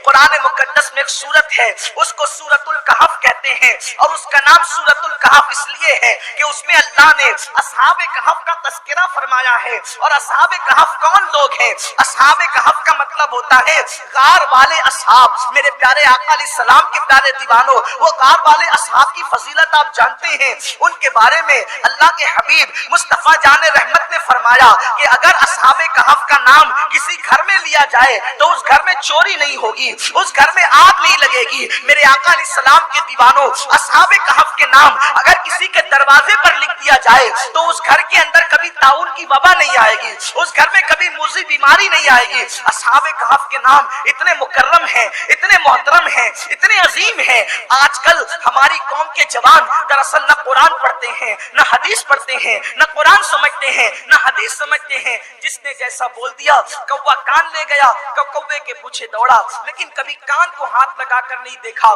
قرآن مقدس میں ایک سورت ہے، اس کو سورۃ الکہف کہتے ہیں، اور اس کا نام سورۃ الکہف اس لیے ہے کہ اس میں اللہ نے اصحاب کہف کا تذکرہ فرمایا ہے۔ اور اصحاب کہف کون لوگ ہیں؟ اصحاب کہف کا مطلب ہوتا ہے غار والے اصحاب۔ میرے پیارے آقا علیہ السلام کے پیارے دیوانوں، وہ غار والے اصحاب کی فضیلت آپ جانتے ہیں۔ ان کے بارے میں اللہ کے حبیب مصطفیٰ جان رحمت نے فرمایا کہ اگر اصحاب کہف کا نام کسی گھر میں لیا جائے تو اس گھر میں چوری نہیں ہوگی، اس گھر میں آگ نہیں لگے گی۔ میرے آقا علیہ السلام کے دیوانوں، اصحاب کہف کے نام اگر کسی کے دروازے پر لکھ دیا جائے تو اس گھر کے اندر کبھی طاعون کی وبا نہیں آئے گی، اس گھر میں کبھی موذی بیماری نہیں آئے گی۔ اصحاب کہف کے نام اتنے مکرم ہیں، اتنے محترم ہیں، اتنے عظیم ہیں۔ آج کل ہماری قوم کے جوان دراصل نہ قرآن پڑھتے ہیں، نہ حدیث پڑھتے ہیں، نہ قرآن سمجھتے ہیں، نہ حدیث سمجھتے ہیں۔ جس نے جیسا بول دیا، کوا کان لے گیا، کوے کے پیچھے دوڑا، لیکن کبھی کان کو ہاتھ لگا کر نہیں دیکھا۔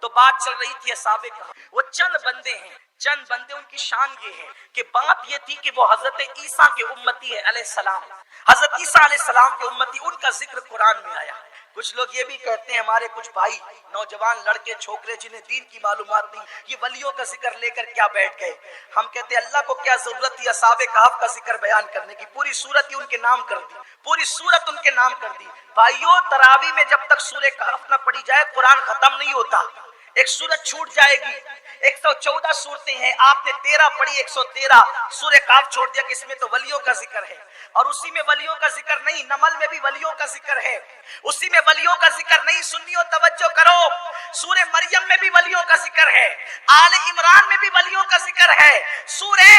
تو بات چل رہی تھی اصحاب کہف، وہ چند بندے ہیں، چند بندے، ان کی شان یہ ہے کہ بات یہ تھی کہ وہ حضرت عیسیٰ کے امتی ہے علیہ السلام، حضرت عیسیٰ علیہ السلام کے امتی، ان کا ذکر قرآن میں آیا۔ کچھ لوگ یہ بھی کہتے ہیں، ہمارے کچھ بھائی نوجوان لڑکے چھوکرے جنہیں دین کی معلومات نہیں، یہ ولیوں کا ذکر لے کر کیا بیٹھ گئے۔ ہم کہتے ہیں اللہ کو کیا ضرورت تھی اصحاب کہف کا ذکر بیان کرنے کی، پوری سورت ہی ان کے نام کر دی، پوری سورت ان کے نام کر دی۔ بھائیوں، تراویح میں جب تک سورہ کہف نہ پڑھی جائے قرآن ختم نہیں ہوتا۔ ایک سورت چھوٹ جائے گی، 114 سورتیں ہیں، آپ نے 13 پڑھی، 113 سورہ کہف چھوڑ دیا کہ اس میں تو ولیوں کا ذکر ہے، اور اسی میں ولیوں کا ذکر نہیں، نمل میں بھی ولیوں کا ذکر ہے، اسی میں ولیوں کا ذکر نہیں۔ سنیو توجہ کرو، سورہ مریم میں بھی ولیوں کا ذکر ہے، آل عمران میں بھی ولیوں کا ذکر ہے، سورہ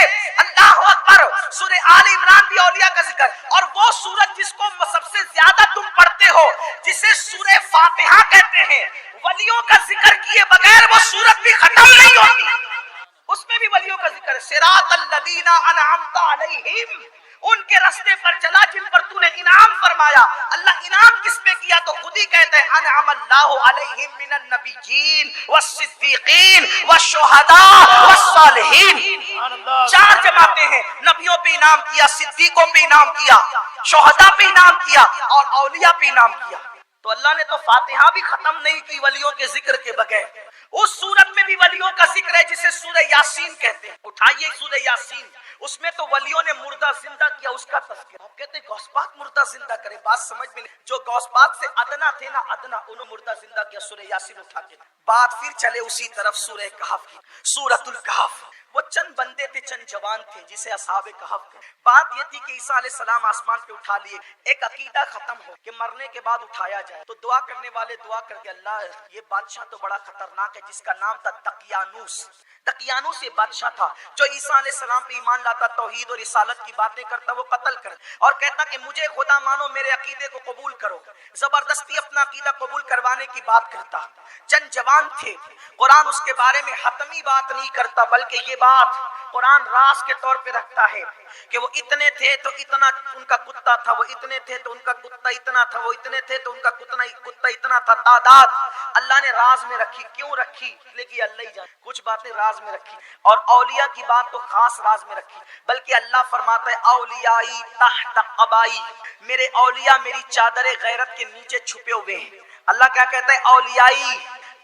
اللہ اکبر، سورہ آل عمران بھی اولیاء کا ذکر، اور وہ سورت جس کو سب سے زیادہ تم پڑھتے ہو، جسے سورہ فاتحہ کہتے ہیں، ولیوں کا ذکر کیے بغیر وہ سورت بھی ختم نہیں ہوتی، اس میں بھی ولیوں کا ذکر ہے۔ صراط الذین انعمت علیہم، ان کے راستے پر چلا جن پر تو نے انعام فرمایا۔ اللہ انعام کس پہ کیا تو خود ہی کہتا ہے انعم اللہ علیہم من النبیین والصدیقین والشہداء والصالحین۔ چار جماعتیں ہیں، نبیوں پہ انعام کیا، صدیقوں پہ انعام کیا، شہداء پہ انعام کیا، اور اولیاء پہ انعام کیا۔ تو اللہ نے تو فاتحہ بھی ختم نہیں کی ولیوں کے ذکر کے بغیر۔ اس سورت میں بھی ولیوں کا ذکر ہے جسے سورہ یاسین کہتے ہیں۔ اٹھائیے سورہ یاسین، اس میں تو ولیوں نے مردہ زندہ کیا، اس کا تذکرہ۔ آپ کہتے ہیں غوث پاک مردہ زندہ کرے، بات سمجھ میں نہیں۔ جو غوث پاک سے ادنا تھے نا، ادنا، انہوں مردہ زندہ کیا، سورہ یاسین اٹھا کے۔ بات پھر چلے اسی طرف سورہ کہف کی، سورۃ الکہف۔ وہ چند بندے تھے، چند جوان تھے جسے اصحاب کہف کہتے۔ بات یہ تھی کہ عیسیٰ علیہ السلام آسمان پہ اٹھا لیے، ایک عقیدہ ختم ہو کہ مرنے کے بعد اٹھایا جائے، تو دعا کرنے والے دعا کر کے اللہ یہ بادشاہ تو بڑا خطرناک ہے جس کا نام تھا دقیانوس۔ دقیانوس یہ بادشاہ تھا جو عیسیٰ علیہ السلام پہ ایمان لاتا، توحید اور رسالت کی باتیں کرتا، وہ قتل کر اور کہتا کہ مجھے خدا مانو، میرے عقیدے کو قبول کرو، زبردستی اپنا عقیدہ قبول کروانے کی بات کرتا۔ چند جوان تھے، قرآن اس کے بارے میں حتمی بات نہیں کرتا، بلکہ یہ بات قرآن راز کے طور پہ رکھتا ہے کہ وہ اتنے تھے تو اتنا ان کا کتا تھا، وہ اتنے تھے تو ان کا کتا اتنا تھا، وہ اتنے تھے تو ان کا کتا اتنا تھا۔ تعداد اللہ نے راز میں رکھی، کیوں رکھی لیکن اللہ ہی جانے، کچھ باتیں راز میں رکھی، اور اولیاء کی بات تو خاص راز میں رکھی، بلکہ اللہ فرماتا ہے اولیائی تحت قبائی، میرے اولیاء میری چادر غیرت کے نیچے چھپے ہوئے ہیں۔ اللہ کیا کہتا ہے؟ اولیائی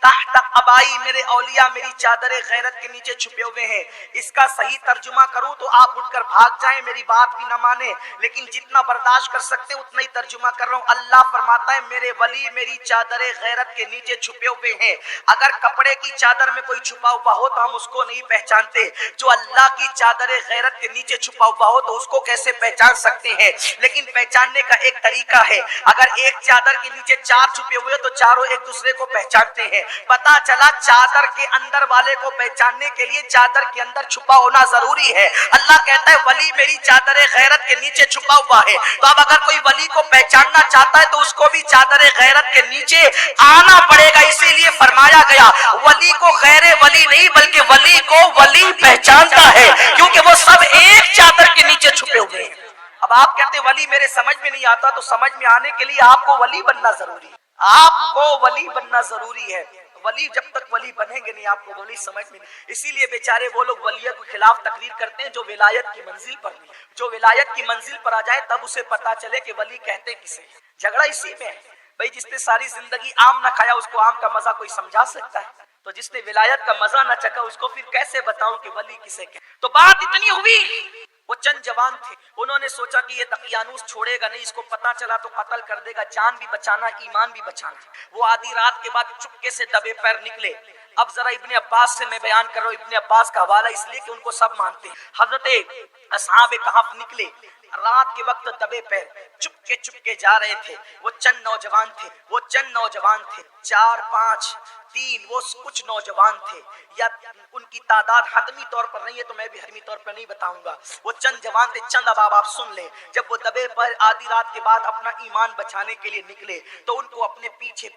تحت قبائی، میرے اولیاء میری چادر غیرت کے نیچے چھپے ہوئے ہیں۔ اس کا صحیح ترجمہ کروں تو آپ اٹھ کر بھاگ جائیں، میری بات بھی نہ مانے، لیکن جتنا برداشت کر سکتے اتنا ہی ترجمہ کر رہا ہوں۔ اللہ فرماتا ہے میرے ولی میری چادر غیرت کے نیچے چھپے ہوئے ہیں۔ اگر کپڑے کی چادر میں کوئی چھپا ہوا ہو تو ہم اس کو نہیں پہچانتے، جو اللہ کی چادر غیرت کے نیچے چھپا ہوا ہو تو اس کو کیسے پہچان سکتے ہیں؟ لیکن پہچاننے کا ایک طریقہ ہے، اگر ایک چادر کے نیچے چار چھپے ہوئے تو چاروں ایک دوسرے کو پہچانتے ہیں۔ پتا چلا چادر کے اندر والے کو پہچاننے کے لیے چادر کے اندر چھپا ہونا ضروری ہے۔ اللہ کہتا ہے ولی میری چادر غیرت کے نیچے چھپا ہوا ہے، تو اب اگر کوئی ولی کو پہچاننا چاہتا ہے تو اس کو بھی چادر غیرت کے نیچے آنا پڑے گا۔ اسی لیے فرمایا گیا ولی کو غیر ولی نہیں بلکہ ولی کو ولی پہچانتا ہے، کیونکہ وہ سب ایک چادر کے نیچے چھپے ہوئے ہیں۔ اب آپ کہتے ہیں ولی میرے سمجھ میں نہیں آتا، تو سمجھ میں آنے کے لیے آپ کو ولی بننا ضروری ہے، آپ کو ولی بننا ضروری ہے۔ ولی جب تک ولی بنیں گے نہیں آپ کو ولی سمجھ میں نہیں۔ اسی لیے بیچارے وہ لوگ ولیت کے خلاف تقریر کرتے ہیں جو ولایت کی منزل پر نہیں، جو ولایت کی منزل پر آ جائے تب اسے پتا چلے کہ ولی کہتے کسے۔ جھگڑا اسی میں ہے، بھائی جس نے ساری زندگی آم نہ کھایا اس کو آم کا مزہ کوئی سمجھا سکتا ہے؟ تو جس نے ولایت کا مزہ نہ چکھا اس کو پھر کیسے بتاؤں کہ ولی کسے کہ؟ تو بات اتنی ہوئی، وہ چند جوان تھے، انہوں نے سوچا کہ یہ دقیانوس چھوڑے گا نہیں، اس کو پتا چلا تو قتل کر دے گا، جان بھی بچانا ایمان بھی بچانا۔ وہ آدھی رات کے بعد چپکے سے دبے پیر نکلے۔ اب ذرا ابن عباس سے میں بیان کر رہا ہوں، ابن عباس کا حوالہ اس لیے کہ ان کو سب مانتے ہیں۔ حضرت اصحاب کہف نکلے رات کے وقت دبے پیر، چپکے جا رہے تھے۔ وہ چند نوجوان تھے، 4 5 3 وہ کچھ نوجوان تھے، یا ان کی تعداد حتمی طور پر نہیں ہے تو میں بھی حتمی طور پر نہیں بتاؤں گا۔ وہ چند جوان تھے، چند اب آپ سن لیں۔ جب وہ دبے پر آدھی رات کے بعد اپنا ایمان بچانے کے لیے نکلے تو ان کو اپنے پیچھے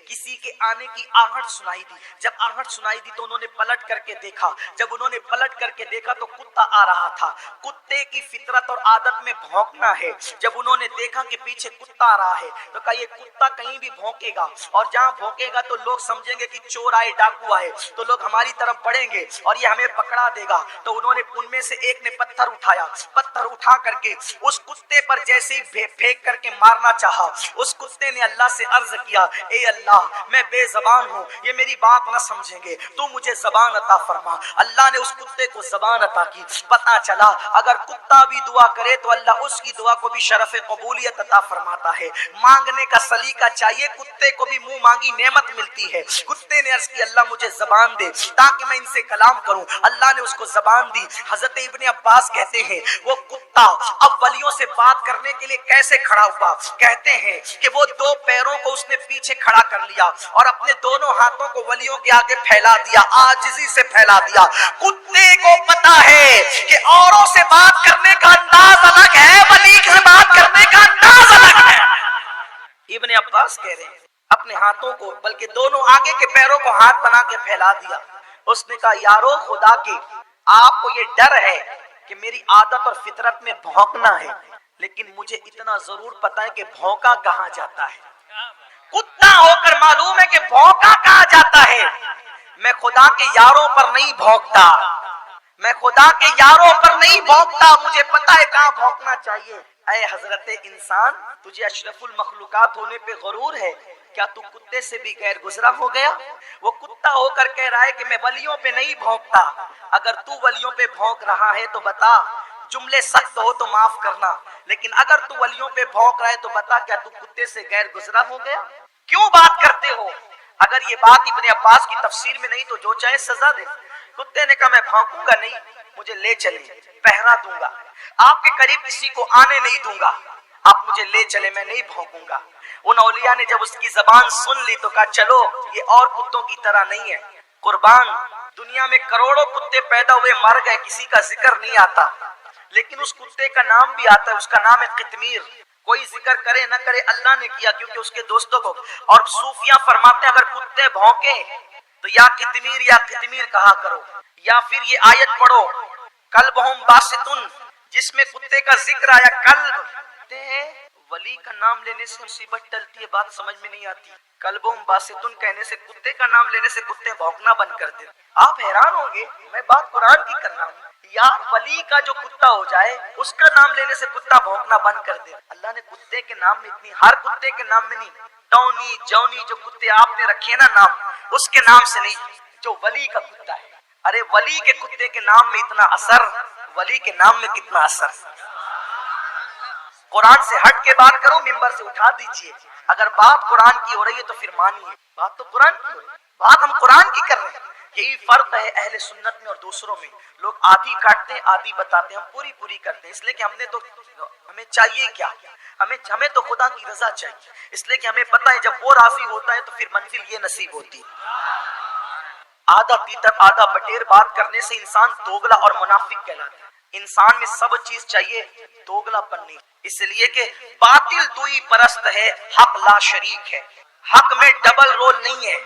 کسی کے آنے کی آہٹ سنائی دی۔ جب آہٹ سنائی دی تو انہوں نے پلٹ کر کے دیکھا۔ جب انہوں نے پلٹ کر کے دیکھا تو کتا آ رہا تھا۔ کتے کی فطرت اور عادت میں بھونکنا ہے۔ جب انہوں نے دیکھا کہ پیچھے کتا آ رہا ہے تو کہا یہ کتا کہیں بھی بھونکے گا، اور جہاں بھونکے گا تو لوگ سمجھیں گے کہ چور آئے، ڈاکو آئے، تو لوگ ہماری طرف بڑھیں گے اور یہ ہمیں پکڑا دے گا۔ تو انہوں نے ان میں سے ایک نے پتھر اٹھایا، پتھر اٹھا کر کے اس کتے پر جیسے ہی پھینک کر کے مارنا چاہا، اس کتے نے اللہ سے عرض کیا اے اللہ میں بے زبان ہوں، یہ میری بات نہ سمجھیں گے، تو مجھے زبان عطا فرما۔ اللہ نے اس کتے کو زبان عطا کی۔ پتہ چلا اگر کتا بھی دعا کرے تو اللہ اس کی دعا کو بھی شرف قبولیت عطا فرماتا ہے۔ مانگنے کا سلیقہ چاہیے، کتے کو بھی منہ مانگی نعمت ملتی ہے۔ کتے نے عرض کی اللہ مجھے زبان دے تاکہ میں ان سے کلام کروں۔ اللہ نے اس کو زبان دی۔ حضرت ابن عباس کہتے ہیں وہ کتا اب ولیوں سے بات کرنے کے لیے کیسے کھڑا ہوا؟ کہتے ہیں کہ وہ 2 پیروں کو اس نے پیچھے کھڑا کر لیا اور اپنے دونوں ہاتھوں کو ولیوں کے آگے پھیلا دیا، عاجزی سے پھیلا دیا۔ کتے کو پتا ہے کہ اوروں سے بات کرنے کا انداز الگ ہے، ولی سے بات کرنے کا انداز الگ ہے۔ ابن عباس کہہ رہے ہیں اپنے ہاتھوں کو، بلکہ دونوں آگے کے پیروں کو ہاتھ بنا کے پھیلا دیا۔ اس نے کہا یارو خدا کے آپ کو یہ ڈر ہے کہ میری عادت اور فطرت میں بھونکنا ہے، لیکن مجھے اتنا ضرور پتا ہے کہ بھونکا کہاں جاتا ہے۔ کتا ہو کر معلوم ہے کہ بھونکا کہاں جاتا ہے۔ میں خدا کے یاروں پر نہیں بھونکتا، میں خدا کے یاروں پر نہیں بھونکتا، مجھے پتا ہے کہاں بھونکنا چاہیے۔ اے حضرت انسان، تجھے اشرف المخلوقات ہونے پہ غرور ہے، کیا تو کتے سے بھی غیر گزرا ہو گیا؟ وہ کتا ہو کر کہہ رہا ہے کہ میں ولیوں پہ نہیں بھونکتا۔ اگر تو ولیوں پہ بھونک رہا ہے تو بتا، جملے سخت ہو تو معاف کرنا، لیکن اگر تو ولیوں پہ بھونک رہا ہے تو بتا کیا تو کتے سے غیر گزرا ہو گیا؟ کیوں بات کرتے ہو؟ اگر یہ بات ابن عباس کی تفسیر میں نہیں تو جو چاہے سزا دے۔ کتے نے کہا میں بھونکوں گا نہیں، مجھے لے چلیں، پہرا دوں گا، آپ کے قریب کسی کو آنے نہیں دوں گا، آپ مجھے لے چلے، میں نہیں بھونکوں گا۔ ان اولیاء نے جب اس کی زبان سن لی تو کہا چلو یہ اور کتوں کی طرح نہیں ہے، قربان دنیا میں کروڑوں کتے پیدا ہوئے مر گئے، کسی کا ذکر نہیں آتا، لیکن اس کتے کا نام بھی آتا ہے، اس کا نام ہے قطمیر۔ کوئی ذکر کرے نہ کرے اللہ نے کیا کیونکہ اس کے دوستوں کو۔ اور صوفیاء فرماتے ہیں اگر کتے بھونکے تو یا قطمیر کہا کرو، یا پھر یہ آیت پڑھو قلبہم باسطن، جس میں کتے کا ذکر آیا۔ قلب ولی کا نام لینے سے مصیبت ٹلتی ہے، بات سمجھ میں نہیں آتی۔ قلبہم باسطن کہنے سے، کتے کا نام لینے سے کتے بھونکنا بند کر دے۔ آپ حیران ہوں گے، میں بات قرآن کی کر رہا ہوں، یار ولی کا جو کتا ہو جائے اس کا نام لینے سے کتا بھونکنا بند کر دے۔ اللہ نے کتے کے نام میں اتنی، ہر کتے کے نام میں نہیں، ٹونی جونی جو کتے آپ نے رکھے نا نام، اس کے نام سے نہیں، جو ولی کا کتا ہے۔ ارے ولی کے کتے کے نام میں اتنا اثر، ولی کے نام میں کتنا اثر۔ قرآن سے ہٹ کے بات کرو، ممبر سے اٹھا دیجئے۔ اگر بات قرآن کی ہو رہی ہے تو پھر مانیے، بات تو قرآن کی ہو رہی ہے، بات ہم قرآن کی کر رہے ہیں۔ یہی فرق ہے اہل سنت میں اور دوسروں میں، لوگ آدھی کاٹتے ہیں آدھی بتاتے ہیں، ہم پوری کرتے ہیں، اس لیے کہ ہمیں چاہیے کیا، ہمیں تو خدا کی رضا چاہیے، اس لیے کہ ہمیں پتہ ہے جب وہ راضی ہوتا ہے تو پھر منزل یہ نصیب ہوتی ہے۔ آدھا تیتر آدھا بٹیر بات کرنے سے انسان دوگلا اور منافق کہلاتا ہے۔ انسان میں سب چیز چاہیے، دوگلا پن نہیں، اس لیے کہ باطل دوئی پرست ہے، حق لا شریک ہے۔ حق میں ڈبل رول نہیں ہے،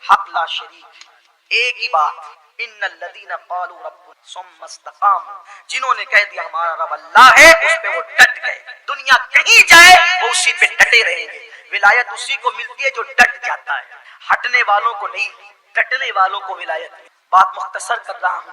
حق لا شریک، ایک ہی بات۔ ان الذین قالوا ربنا ثم استقاموا، جنہوں نے کہہ دیا ہمارا رب اللہ ہے، اس پہ وہ ڈٹ گئے، دنیا کہیں جائے وہ اسی پہ ڈٹے رہیں گے۔ ولایت اسی کو ملتی ہے جو ڈٹ جاتا ہے، ہٹنے والوں کو نہیں، ڈٹنے والوں کو ولایت۔ بات مختصر کر رہا ہوں،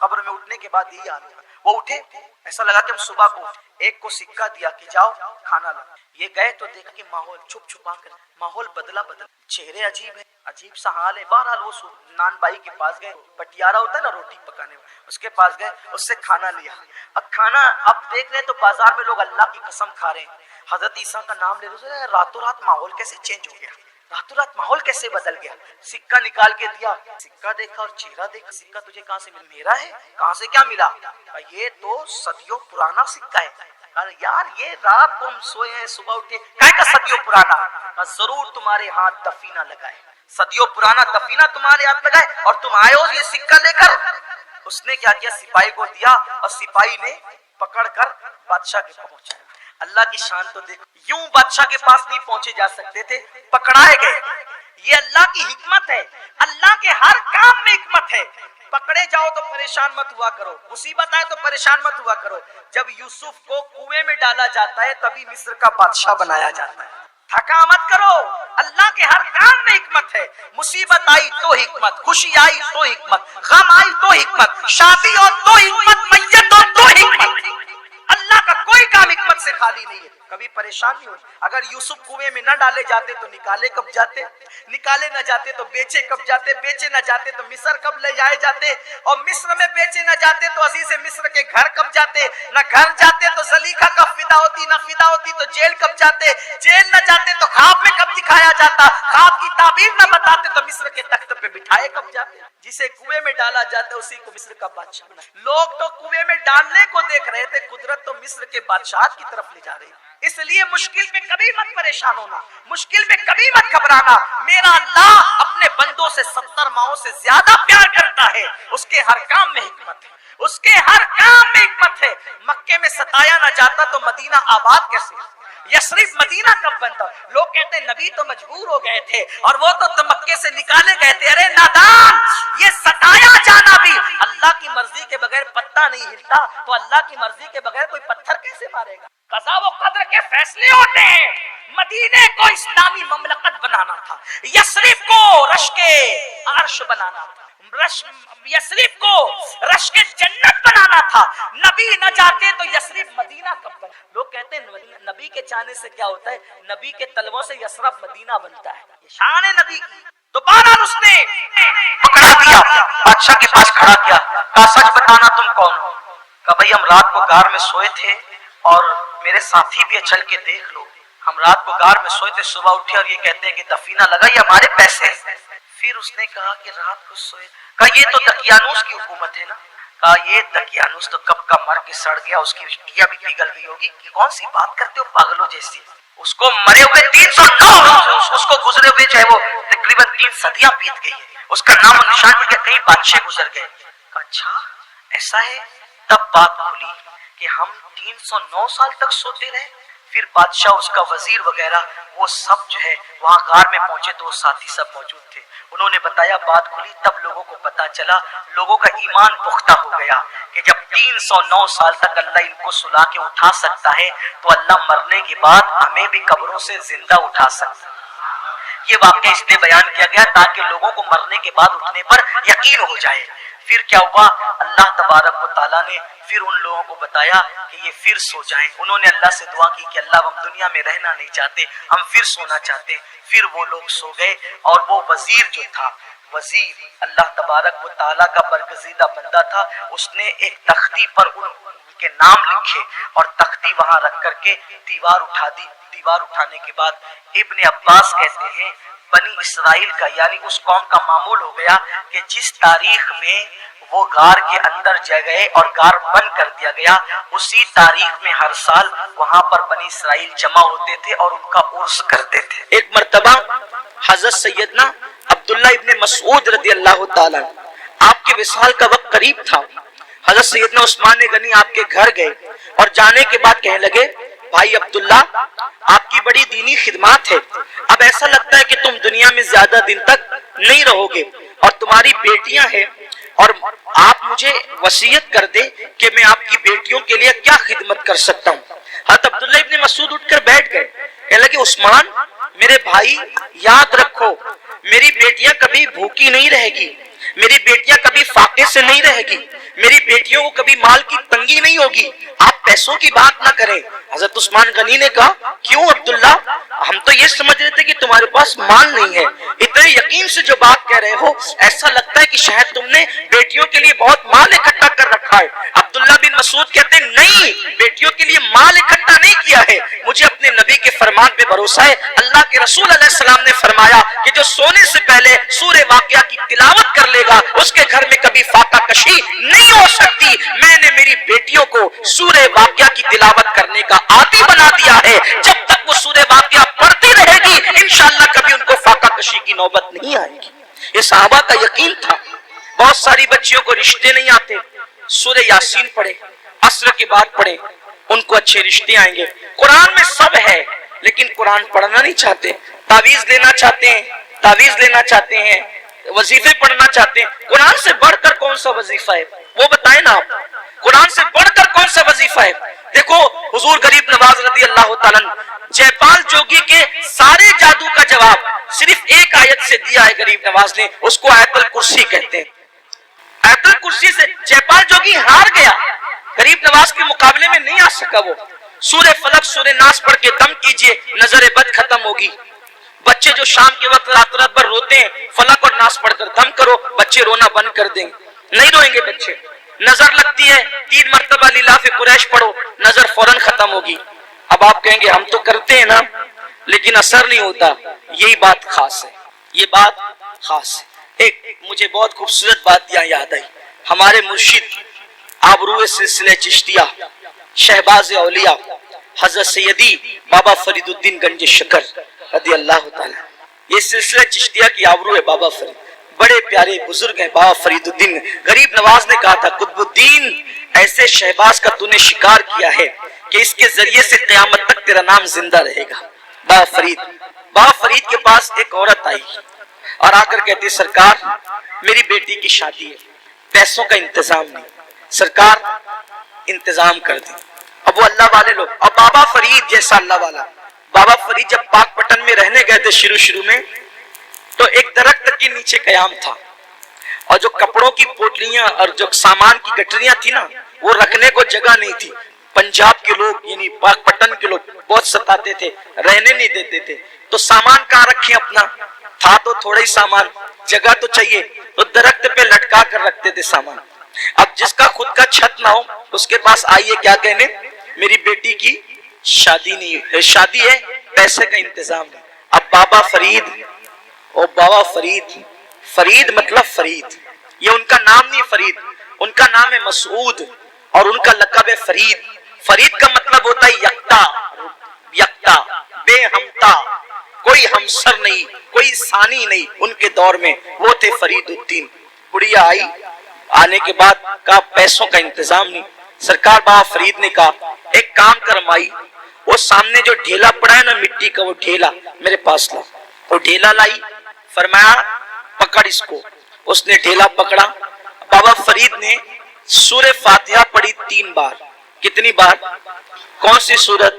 قبر میں اٹھنے کے بعد یہی حال ہوگا. وہ اٹھے, ایسا لگا کہ ہم صبح کو اٹھے, ایک کو سکہ دیا کہ جاؤ کھانا لا. یہ گئے تو دیکھا کہ ماحول چھپ چھپا کر ماحول بدلا, چہرے عجیب ہے, عجیب سا حال ہے. بہرحال وہ نان بائی کے پاس گئے, پٹیارا ہوتا ہے نا روٹی پکانے والا, اس کے پاس گئے, اس سے کھانا لیا. اب کھانا اب دیکھ رہے تو بازار میں لوگ اللہ کی قسم کھا رہے ہیں, حضرت عیسیٰ کا نام لے رہے ہیں. راتوں رات ماحول کیسے چینج ہو گیا, راتوں رات ماحول کیسے بدل گیا. سکہ نکال کے دیا, سکہ دیکھا اور چہرہ دیکھا. سکہ تجھے کہاں سے ملا؟ میرا ہے. کہاں سے کیا ملا؟ یہ تو صدیوں پرانا سکہ ہے. یار یہ رات کو ہم سوئے ہیں, صبح اٹھے, کہے کا صدیوں پرانا؟ ضرور تمہارے ہاتھ دفینہ لگائے, صدیوں پرانا دفینہ تمہارے ہاتھ لگائے اور تم آئے ہو یہ سکہ لے کر. اس نے کیا کیا, سپاہی کو دیا اور سپاہی نے پکڑ کر بادشاہ کے پہنچایا. اللہ کی شان تو دیکھو, یوں بادشاہ کے پاس نہیں پہنچے جا سکتے تھے, پکڑائے گئے. یہ اللہ کی حکمت ہے, اللہ کے ہر کام میں حکمت ہے. پکڑے جاؤ تو پریشان مت ہوا کرو, مصیبت آئے تو پریشان مت ہوا کرو. جب یوسف کو کنویں میں ڈالا جاتا ہے تبھی مصر کا بادشاہ بنایا جاتا ہے. تھکا مت کرو, اللہ کے ہر کام میں حکمت ہے. مصیبت آئی تو حکمت, خوشی آئی تو حکمت, غم آئی تو حکمت, شادی ہو تو حکمت, میت ہو تو حکمت. اللہ کا کوئی کام حکمت سے خالی نہیں ہے. کبھی پریشان نہیں ہوئی. اگر یوسف کنویں میں نہ ڈالے جاتے تو نکالے کب جاتے, نکالے نہ جاتے تو بیچے کب جاتے, بیچے نہ جاتے تو مصر کب لے جائے جاتے, اور مصر میں بیچے نہ جاتے تو عزیز مصر کے گھر کب جاتے, نہ گھر جاتے تو زلیخا کب فدا ہوتی, نہ فدا ہوتی تو جیل کب جاتے, جیل نہ جاتے تو خواب میں کب دکھایا جاتا, خواب کی تعبیر نہ بتاتے تو مصر کے تخت پہ بٹھائے کب جاتے. جسے کنویں میں ڈالا جاتا ہے اسی کو مصر کا بادشاہ بنا. لوگ تو کنویں میں ڈالنے کو دیکھ رہے تھے, قدرت تو مصر کے بادشاہت کی طرف لے جا رہی. اس لیے مشکل میں کبھی مت پریشان ہونا, مشکل میں کبھی مت گھبرانا. میرا اللہ اپنے بندوں سے 70 ماہوں سے زیادہ پیار کرتا ہے. اس کے ہر کام میں حکمت ہے, اس کے ہر کام میں حکمت ہے. مکے میں ستایا نہ جاتا تو مدینہ آباد کیسے, یثرب مدینہ کب بنتا؟ لوگ کہتے ہیں نبی تو مجبور ہو گئے تھے اور وہ تو مکے سے نکالے گئے تھے. ارے نادان, یہ ستایا جانا بھی اللہ کی مرضی کے بغیر پتا نہیں ہلتا, تو اللہ کی مرضی کے بغیر کوئی پتھر کیسے مارے گا؟ قضا و قدر کے فیصلے ہوتے ہیں. مدینے کو اسلامی مملکت بنانا تھا, یثرب کو رشک عرش بنانا تھا, یثرب کو رشک جنت بنانا تھا. نبی نہ جاتے تو یثرب مدینہ کب بنا؟ لوگ کہتے ہیں نبی کے چاہنے سے کیا ہوتا ہے, نبی کے طلبوں سے یثرب مدینہ بنتا ہے. یہ شان ہے نبی کی. تو بہرحال اس نے پکڑا دیا, بادشاہ کے پاس کھڑا کیا, کہا سچ بتانا تم کون ہو؟ کہا بھئی ہم رات کو غار میں سوئے تھے اور میرے ساتھی بھی چل کے دیکھ لو, ہم رات کو غار میں سوئے تھے, صبح اٹھے اور یہ کہتے ہیں کہ دفینہ لگا, یہ ہمارے پیسے. پھر اس نے کہا کہ رات کو سوئے, کہا یہ تو دقیانوس کی حکومت ہے نا. کہا یہ دقیانوس تو کب کا مر کے سڑ گیا, اس کی ہڈیاں بھی پگھل گئی ہوگی. کون سی بات کرتے ہو پاگلوں جیسی, اس کو مرے ہوئے 309 اس کو گزرے ہوئے جو ہے وہ تقریباً 3 صدیاں بیت گئی ہیں, اس کا نام و نشان بھی کئی بادشاہ گزر گئے. کہا اچھا ایسا ہے. تب بات کھلی کہ ہم 309 سال تک سوتے رہے. پھر بادشاہ, اس کا وزیر وغیرہ وہ سب جو ہے وہاں غار میں پہنچے تو وہ ساتھی سب موجود تھے. انہوں نے بتایا, بات کھلی, تب لوگوں کو پتا چلا, لوگوں کا ایمان پختہ ہو گیا کہ جب 309 سال تک اللہ ان کو سلا کے اٹھا سکتا ہے تو اللہ مرنے کے بعد ہمیں بھی قبروں سے زندہ اٹھا سکتا ہے. یہ واقعہ اس لیے بیان کیا گیا تاکہ لوگوں کو مرنے کے بعد اٹھنے پر یقین ہو جائے. پھر کیا ہوا, اللہ تبارک و تعالیٰ نے پھر ان لوگوں کو بتایا کہ یہ پھر سو جائیں. انہوں نے اللہ سے دعا کی کہ اللہ ہم دنیا میں رہنا نہیں چاہتے, ہم پھر سونا چاہتے ہیں. پھر وہ لوگ سو گئے اور وہ وزیر جو تھا, وزیر اللہ تبارک و تعالیٰ کا برگزیدہ بندہ تھا, اس نے ایک تختی پر ان کے نام لکھے اور تختی وہاں رکھ کر کے دیوار اٹھا دی. دیوار اٹھانے کے بعد ابن عباس کہتے ہیں بنی اسرائیل کا یعنی اس قوم کا معمول ہو گیا کہ جس تاریخ میں وہ غار کے اندر جا گئے اور غار بند کر دیا گیا, اسی تاریخ میں ہر سال وہاں پر بنی اسرائیل جمع ہوتے تھے اور ان کا عرس کرتے تھے. ایک مرتبہ حضرت سیدنا عبداللہ ابن مسعود رضی اللہ تعالیٰ, آپ کے وصال کا وقت قریب تھا, حضرت سیدنا عثمان غنی آپ کے گھر گئے اور جانے کے بعد کہنے لگے, بھائی عبداللہ آپ کی بڑی دینی خدمات ہے, اب ایسا لگتا ہے کہ تم دنیا میں زیادہ دن تک نہیں رہو گے اور تمہاری بیٹیاں ہیں, اور آپ مجھے وصیت کر دیں کہ میں آپ کی بیٹیوں کے لیے کیا خدمت کر سکتا ہوں. حضرت عبداللہ ابن مسعود اٹھ کر بیٹھ گئے, کہنے لگے عثمان میرے بھائی یاد رکھو میری بیٹیاں کبھی بھوکی نہیں رہے گی, میری بیٹیاں کبھی فاقے سے نہیں رہے گی, میری بیٹیوں کو کبھی مال کی تنگی نہیں ہوگی، آپ پیسوں کی بات نہ کریں۔ حضرت عثمان غنی نے کہا کیوں عبداللہ، ہم تو یہ سمجھ رہے تھے کہ تمہارے پاس مال نہیں ہے، اتنے یقین سے جو بات کہہ رہے ہو ایسا لگتا ہے کہ شاید تم نے بیٹیوں کے لیے بہت مال اکٹھا کر رکھا ہے۔ عبداللہ بن مسعود کہتے ہیں نہیں، بیٹیوں کے لیے مال اکٹھا نہیں کیا ہے، مجھے اپنے نبی کے فرمان پہ بھروسہ ہے۔ اللہ کے رسول علیہ السلام نے فرمایا کہ جو سونے سے پہلے سورہ واقعہ کی تلاوت کر لے گا اس کے گھر میں کبھی فاقہ کشی نہیں ہو سکتی۔ میں نے میری بیٹیوں کو سورہ واقعہ کی تلاوت کرنے کا عادی بنا دیا ہے، جب تک وہ سورہ واقعہ پڑھتی رہے گی انشاءاللہ کبھی ان کو فاقہ کشی کی نوبت نہیں آئے گی۔ یہ صحابہ کا یقین تھا۔ بہت ساری بچیوں کو رشتے نہیں آتے، سورہ یاسین پڑھے، عصر کے بعد پڑھے، ان کو اچھے رشتے آئیں گے۔ قرآن میں سب ہے لیکن قرآن پڑھنا نہیں چاہتے، تعویذ لینا چاہتے ہیں، تعویذ لینا چاہتے ہیں، وظیفے پڑھنا چاہتے ہیں۔ قرآن سے بڑھ کر کون سا وظیفہ ہے وہ بتائیں نا آپ، قرآن سے بڑھ کر کون سا وظیفہ ہے؟ دیکھو حضور غریب نواز رضی اللہ تعالیٰ جے پال جوگی کے سارے جادو کا جواب صرف ایک آیت سے دیا ہے غریب نواز نے، اس کو آیت الکرسی کہتے ہیں۔ آیت الکرسی سے جے پال جوگی ہار گیا، غریب نواز کے مقابلے میں نہیں آ سکا۔ وہ سورہ فلق سورہ ناس پڑھ کے دم کیجئے، نظر بد ختم ہوگی۔ بچے جو شام کے وقت رات رات بھر روتے ہیں، فلق اور ناس پڑھ کر دم کرو، بچے رونا بند کر دیں گے، نہیں روئیں گے بچے۔ نظر لگتی ہے 3 مرتبہ لیلاف قریش پڑھو، نظر فوراً ختم ہوگی۔ اب آپ کہیں گے ہم تو کرتے ہیں نا لیکن اثر نہیں ہوتا، یہی بات خاص ہے، یہ بات خاص ہے۔ ایک مجھے بہت خوبصورت بات یہاں یاد آئی، ہمارے مرشد آبرو سلسلہ چشتیہ شہباز اولیاء حضرت سیدی بابا فرید الدین گنج شکر رضی اللہ تعالیٰ، یہ سلسلہ چشتیہ کی آبرو ہے بابا فرید، بڑے پیارے بزرگ ہیں بابا فرید الدین۔ غریب نواز نے کہا تھا قطب الدین ایسے شہباز کا تو نے شکار کیا ہے کہ اس کے ذریعے سے قیامت تک تیرا نام زندہ رہے گا۔ بابا فرید کے پاس ایک عورت آئی اور آ کر کہتی سرکار میری بیٹی کی شادی ہے، پیسوں کا انتظام نہیں، سرکار انتظام کر دیں۔ اب وہ اللہ والے لوگ، اور بابا فرید جیسا اللہ والا، بابا فرید جب پاک پٹن میں رہنے گئے تھے شروع میں تو ایک درخت کے نیچے قیام تھا، اور جو کپڑوں کی پوٹلیاں اور جو سامان کی گٹریاں تھی نا وہ رکھنے کو جگہ نہیں تھی۔ پنجاب کے لوگ یعنی پاک پٹن کے لوگ بہت ستاتے تھے، رہنے نہیں دیتے تھے، تو سامان کہاں رکھیں اپنا، تھا تو تھوڑا ہی سامان، جگہ تو چاہیے، تو درخت پہ لٹکا کر رکھتے تھے سامان۔ اب جس کا خود کا چھت نہ ہو اس کے پاس آئیے کیا کہنے، میری بیٹی کی شادی نہیں ہے، شادی ہے پیسے کا انتظام ہے۔ اب بابا فرید، اور بابا فرید، فرید مطلب فرید، یہ ان کا نام نہیں فرید، ان کا نام ہے مسعود اور ان کا لقب ہے فرید۔ فرید کا مطلب ہوتا ہے یکتا، یکتا، بے ہمتا، کوئی ہمسر نہیں، کوئی ثانی نہیں، ان کے دور میں وہ تھے فرید الدین۔ بڑھیا آئی، آنے کے بعد کہا پیسوں کا انتظام نہیں، سرکار بابا فرید نے کہا ایک کام کر مائی، وہ سامنے جو ڈھیلا پڑا ہے نا مٹی کا، وہ ڈھیلا میرے پاس لا۔ وہ ڈھیلا لائی، فرمایا پکڑ اس کو، اس نے ڈھیلا پکڑا۔ بابا فرید نے سورہ فاتحہ پڑھی 3 بار۔ کتنی بار؟ کون سی سورت؟